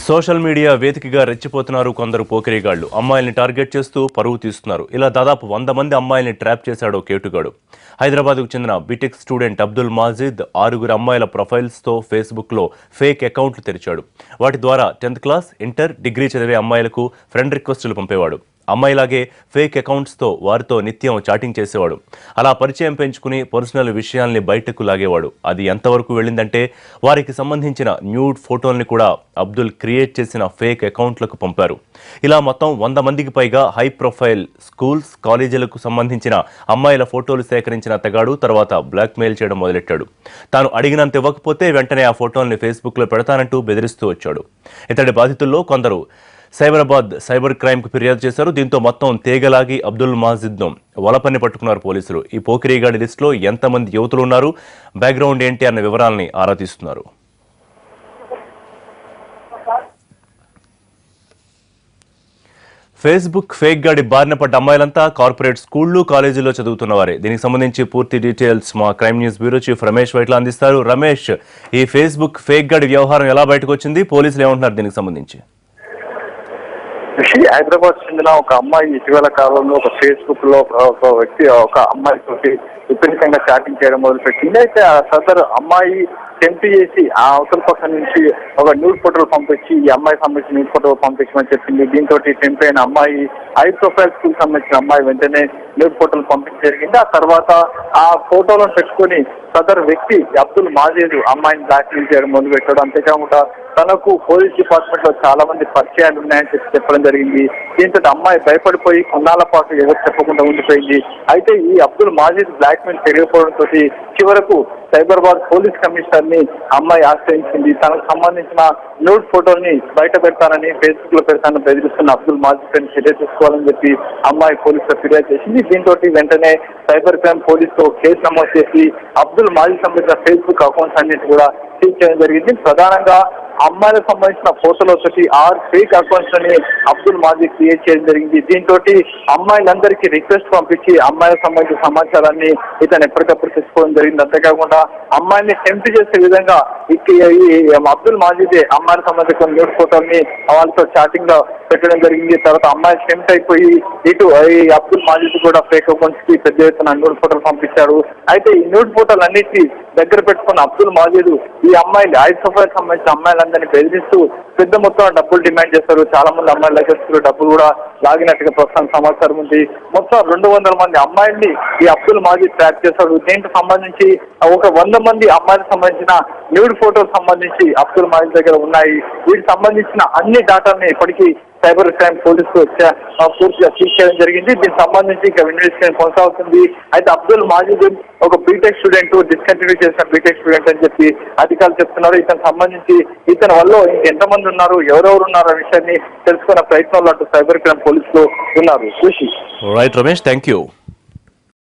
Social media వేదికగా రెచ్చిపోతున్నారు కొందరు పోకిరిగాళ్లు. అమ్మాయిల్ని టార్గెట్ చేస్తూ పరువు తీస్తున్నారు. ఇలా దాదాపు 100 మంది అమ్మాయిల్ని ట్రాప్ చేశాడు కేటుగాడు. హైదరాబాద్కు చెందిన బీటెక్ స్టూడెంట్ అబ్దుల్ మాజిద్ 6 అమ్మాయిల ప్రొఫైల్స్తో ఫేస్బుక్లో ఫేక్ అకౌంట్లు తెరిచాడు. వాటి ద్వారా 10th క్లాస్, ఇంటర్, డిగ్రీ చదివే అమ్మాయిలకు ఫ్రెండ్ రిక్వెస్టులు పంపేవాడు. అమ్మాయిలాగే ఫేక్ అకౌంట్స్తో వారితో నిత్యం చాటింగ్ చేసేవాడు. అలా పరిచయం పెంచుకుని పర్సనల్ విషయాల్ని బయటకు లాగేవాడు. అది ఎంతవరకు వెళ్ళిందంటే వారికి సంబంధించిన న్యూడ్ ఫోటోల్ని కూడా అబ్దుల్ క్రియేట్ చేసిన ఫేక్ అకౌంట్లకు పంపారు. ఇలా మొత్తం 100 మందికి పైగా హై ప్రొఫైల్ స్కూల్స్, కాలేజీలకు సంబంధించిన అమ్మాయిల ఫోటోలు సేకరించిన అతగాడు తర్వాత బ్లాక్మెయిల్ చేయడం మొదలెట్టాడు. తాను అడిగినంత ఇవ్వకపోతే వెంటనే ఆ ఫోటోల్ని ఫేస్బుక్లో పెడతానంటూ బెదిరిస్తూ వచ్చాడు. ఇతడి బాధితుల్లో కొందరు సైబరాబాద్ సైబర్ క్రైమ్కు ఫిర్యాదు చేశారు. దీంతో మొత్తం తేగలాగి అబ్దుల్ మాజిద్ను వలపన్ని పట్టుకున్నారు పోలీసులు. ఈ పోకిరీగాడి లిస్టులో ఎంతమంది యువతులు ఉన్నారు, బ్యాక్గ్రౌండ్ ఏంటి అన్న వివరాలని ఆరా తీస్తున్నారు. ఫేస్బుక్ ఫేక్ గాడి బారిన పడ్డ అమ్మాయిలంతా కార్పొరేట్ స్కూళ్లు, కాలేజీల్లో చదువుతున్నవారే. దీనికి సంబంధించి పూర్తి డీటెయిల్స్ మా crime news bureau chief Ramesh Vaitla అందిస్తారు. రమేష్, ఈ ఫేస్బుక్ ఫేక్ గాడి వ్యవహారం ఎలా బయటకు వచ్చింది, పోలీసులు ఏమంటున్నారు దీనికి సంబంధించి? హైదరాబాద్ చెందిన ఒక అమ్మాయి ఇటీవల కాలంలో ఒక ఫేస్బుక్ లో ఒక వ్యక్తి ఒక అమ్మాయి తోటి విపరీతంగా చాటింగ్ చేయడం మొదలుపెట్టింది. అయితే ఆ సదరు అమ్మాయి టెంప్ట్ చేసి ఆ అవతల పక్క నుంచి ఒక న్యూడ్ ఫోటోలు పంపించి ఈ అమ్మాయి సంబంధించి న్యూడ్ ఫోటోలు పంపించమని చెప్పింది. దీంతో టెంప్ట్ అయిన అమ్మాయి హై ప్రొఫైల్ స్కూల్ సంబంధించిన అమ్మాయి వెంటనే న్యూడ్ ఫోటోలు పంపించడం జరిగింది. ఆ తర్వాత ఆ ఫోటోలను పెట్టుకుని సదరు వ్యక్తి అబ్దుల్ మాజిద్ అమ్మాయిని బ్లాక్మెయిల్ చేయడం మొదలుపెట్టాడు. అంతేకాకుండా తనకు పోలీస్ డిపార్ట్మెంట్ లో చాలా మంది పరిచయాలు ఉన్నాయని చెప్పడం జరిగింది. దీంతో అమ్మాయి భయపడిపోయి కొన్నాళ్ల పాటు ఎవరు చెప్పకుండా ఉండిపోయింది. అయితే ఈ అబ్దుల్ మాజిద్ బ్లాక్మెయిల్ పెరిగిపోవడంతో చివరకు సైబరాబాద్ పోలీస్ కమిషనర్ ని అమ్మాయి ఆశ్రయించింది. తనకు సంబంధించిన న్యూడ్ ఫోటోల్ని బయట పెడతానని, ఫేస్బుక్ లో పెడతానని బెదిరిస్తున్న అబ్దుల్ మాజిద్ పైన చర్య తీసుకోవాలని చెప్పి అమ్మాయి పోలీసులు ఫిర్యాదు చేసింది. దీంతో వెంటనే సైబర్ క్రైమ్ పోలీసులో కేసు నమోదు చేసి అబ్దుల్ మాజిద్ సంబంధించిన ఫేస్బుక్ అకౌంట్స్ అన్నిటి కూడా సీజ్ చేయడం జరిగింది. ప్రధానంగా అమ్మాయిలకు సంబంధించిన ఫోటోలతోటి 6 ఫేక్ అకౌంట్స్ అని అబ్దుల్ మాజిద్ క్రియేట్ చేయడం జరిగింది. దీంతో అమ్మాయిలందరికీ రిక్వెస్ట్ పంపించి అమ్మాయిలకు సంబంధించిన సమాచారాన్ని ఇతను ఎప్పటికప్పుడు తెచ్చుకోవడం జరిగింది. అంతేకాకుండా అమ్మాయిని టెంప్ట్ చేసే విధంగా ఈ అబ్దుల్ మాజిదే అమ్మాయిలకు సంబంధించిన న్యూడ్ ఫోటోల్ని వాళ్ళతో చాటింగ్ లో పెట్టడం జరిగింది. తర్వాత అమ్మాయి టెంప్ట్ అయిపోయి ఇటు ఈ అబ్దుల్ మాజిద్ కూడా ఫేక్ అకౌంట్స్ కి పెద్ద ఎత్తున న్యూడ్ ఫోటోలు పంపించారు. అయితే ఈ న్యూడ్ ఫోటోలు అన్నిటి దగ్గర పెట్టుకున్న అబ్దుల్ మాజిద్ ఈ అమ్మాయిలు హై ప్రొఫైల్ సంబంధించిన అమ్మాయిలందరినీ బెదిరిస్తూ పెద్ద మొత్తం డబ్బులు డిమాండ్ చేస్తారు. చాలా మంది అమ్మాయిల దగ్గర డబ్బులు కూడా లాగినట్టుగా ప్రస్తుతం సమాచారం ఉంది. మొత్తం 200 మంది అమ్మాయిల్ని ఈ అబ్దుల్ మాజిద్ ట్రాక్ చేశాడు. దీనికి సంబంధించి ఒక 100 మంది అమ్మాయిలకు సంబంధించిన న్యూడ్ ఫోటోలు సంబంధించి అబ్దుల్ మాజిద్ దగ్గర ఉన్నాయి. వీటికి సంబంధించిన అన్ని డేటాని ఇప్పటికీ సైబర్ క్రైమ్ పోలీసులు పూర్తిగా సీజ్ చేయడం జరిగింది. దీనికి సంబంధించి ఇంకా ఇన్వెస్టిగేషన్ కొనసాగుతుంది. అయితే అబ్దుల్ మాజిద్ ఒక బీటెక్ స్టూడెంట్, డిస్కంటిన్యూ చేసిన బీటెక్ స్టూడెంట్ అని చెప్పి అధికారులు చెప్తున్నారు. ఇతనికి సంబంధించి ఇతని వల్ల ఎంతమంది ఉన్నారు, ఎవరెవరు ఉన్నారు అనే విషయాన్ని తెలుసుకున్న ప్రయత్నంలో అటు సైబర్ క్రైమ్ పోలీసులు ఉన్నారు. Right Ramesh, thank you.